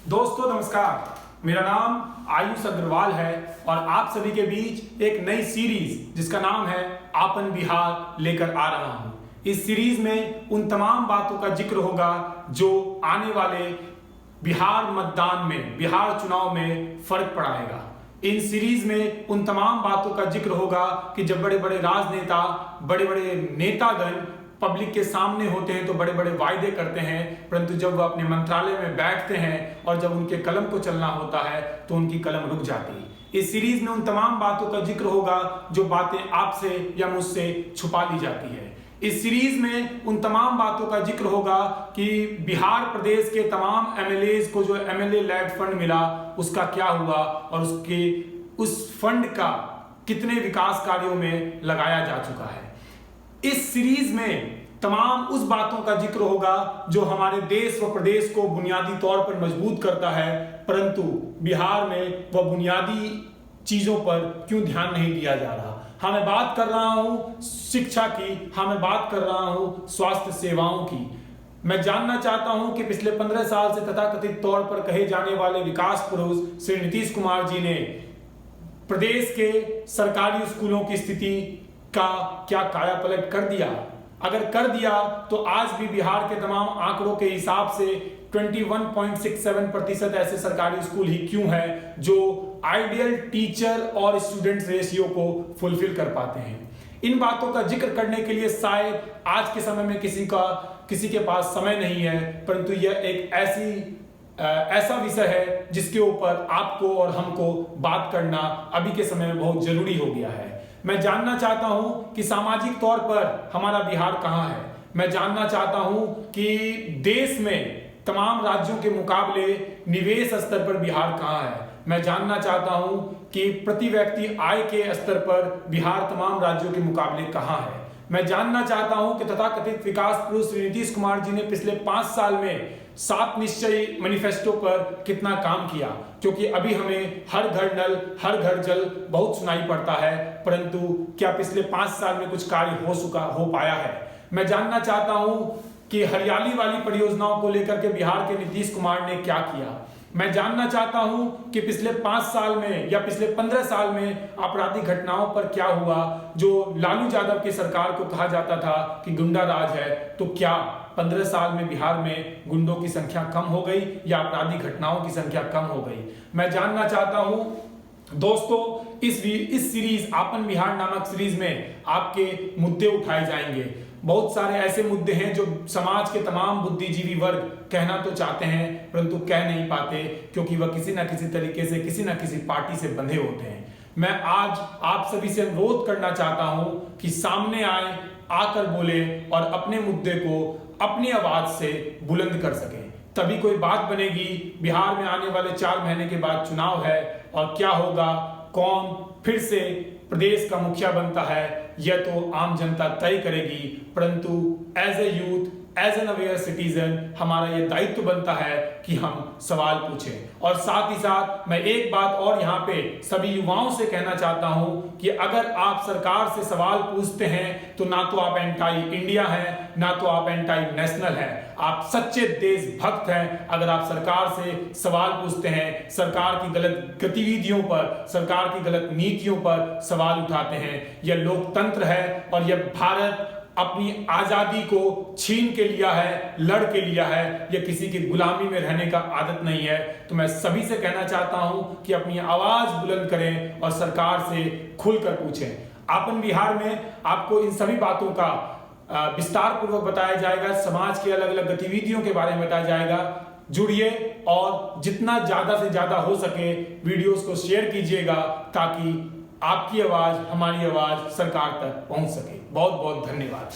दोस्तों नमस्कार, मेरा नाम आयुष अग्रवाल है और आप सभी के बीच एक नई सीरीज जिसका नाम है आपन बिहार लेकर आ रहा हूं। इस सीरीज में उन तमाम बातों का जिक्र होगा जो आने वाले बिहार मतदान में, बिहार चुनाव में फर्क पड़ाएगा। इन सीरीज में उन तमाम बातों का जिक्र होगा कि जब बड़े बड़े राजनेता, बड़े बड़े नेतागण पब्लिक के सामने होते हैं तो बड़े बड़े वायदे करते हैं, परंतु जब वो अपने मंत्रालय में बैठते हैं और जब उनके कलम को चलना होता है तो उनकी कलम रुक जाती है। इस सीरीज में उन तमाम बातों का जिक्र होगा जो बातें आपसे या मुझसे छुपा ली जाती है। इस सीरीज में उन तमाम बातों का जिक्र होगा कि बिहार प्रदेश के तमाम एमएलएज को जो एमएलए लैड फंड मिला उसका क्या हुआ और उस फंड का कितने विकास कार्यों में लगाया जा चुका है। इस सीरीज में तमाम उस बातों का जिक्र होगा जो हमारे देश व प्रदेश को बुनियादी तौर पर मजबूत करता है, परंतु बिहार में वह बुनियादी चीजों पर क्यों ध्यान नहीं दिया जा रहा। हाँ, मैं बात कर रहा हूं शिक्षा की, हाँ मैं बात कर रहा हूं स्वास्थ्य सेवाओं की। मैं जानना चाहता हूं कि पिछले 15 साल से तथाकथित तौर पर कहे जाने वाले विकास पुरुष श्री नीतीश कुमार जी ने प्रदेश के सरकारी स्कूलों की स्थिति का क्या कायापलट कर दिया। अगर कर दिया तो आज भी बिहार के तमाम आंकड़ों के हिसाब से 21.67% ऐसे सरकारी स्कूल ही क्यों है जो आइडियल टीचर और स्टूडेंट रेशियो को फुलफिल कर पाते हैं। इन बातों का जिक्र करने के लिए शायद आज के समय में किसी के पास समय नहीं है, परंतु यह एक ऐसा विषय है जिसके ऊपर आपको और हमको बात करना अभी के समय में बहुत जरूरी हो गया है। मैं जानना चाहता हूं कि सामाजिक तौर पर हमारा बिहार कहां है। मैं जानना चाहता हूं कि देश में तमाम राज्यों के मुकाबले निवेश स्तर पर बिहार कहां है। मैं जानना चाहता हूं कि प्रति व्यक्ति आय के स्तर पर बिहार तमाम राज्यों के मुकाबले कहां है। मैं जानना चाहता हूं कि तथाकथित विकास पुरुष श्री नीतीश कुमार जी ने पिछले 5 साल में 7 निश्चय मैनिफेस्टो पर कितना काम किया, क्योंकि अभी हमें हर घर नल, हर घर जल बहुत सुनाई पड़ता है, परंतु क्या पिछले 5 साल में कुछ कार्य हो पाया है। मैं जानना चाहता हूं कि हरियाली वाली परियोजनाओं को लेकर के बिहार के नीतीश कुमार ने क्या किया। मैं जानना चाहता हूं कि पिछले 5 साल में या पिछले 15 साल में आपराधिक घटनाओं पर क्या हुआ। जो लालू यादव की सरकार को कहा जाता था कि गुंडा राज है, तो क्या 15 साल में बिहार में गुंडों की संख्या कम हो गई या आपराधिक घटनाओं की संख्या कम हो गई। मैं जानना चाहता हूं दोस्तों, इस सीरीज आपन बिहार नामक सीरीज में आपके मुद्दे उठाए जाएंगे। बहुत सारे ऐसे मुद्दे हैं जो समाज के तमाम बुद्धिजीवी वर्ग कहना तो चाहते हैं परंतु कह नहीं पाते, क्योंकि वह किसी ना किसी तरीके से किसी ना किसी पार्टी से बंधे होते हैं। मैं आज आप सभी से अनुरोध करना चाहता हूं कि सामने आए, आकर बोले और अपने मुद्दे को अपनी आवाज से बुलंद कर सकें, तभी कोई बात बनेगी। बिहार में आने वाले 4 महीने के बाद चुनाव है और क्या होगा, कौन फिर से प्रदेश का मुखिया बनता है, यह तो आम जनता तय करेगी, परंतु as a youth, as an aware citizen हमारा यह दायित्व बनता है कि हम सवाल पूछें। और साथ ही साथ मैं एक बात और यहाँ पे सभी युवाओं से कहना चाहता हूं कि अगर आप सरकार से सवाल पूछते हैं तो ना तो आप एंटाई इंडिया हैं, ना तो आप एंटाई नेशनल हैं, आप सच्चे देशभक्त हैं। अगर आप सरकार से सवाल पूछते हैं, सरकार की गलत गतिविधियों पर, सरकार की गलत नीतियों पर सवाल उठाते हैं, यह लोकतंत्र है और यह भारत अपनी आजादी को छीन के लिया है, लड़ के लिया है, यह किसी की गुलामी में रहने का आदत नहीं है। तो मैं सभी से कहना चाहता हूं कि अपनी आवाज बुलंद करें और सरकार से खुलकर पूछें। आपन बिहार में आपको इन सभी बातों का विस्तार पूर्वक बताया जाएगा, समाज की अलग अलग गतिविधियों के बारे में बताया जाएगा। जुड़िए और जितना ज्यादा से ज्यादा हो सके वीडियोस को शेयर कीजिएगा ताकि आपकी आवाज, हमारी आवाज सरकार तक पहुंच सके। बहुत बहुत धन्यवाद।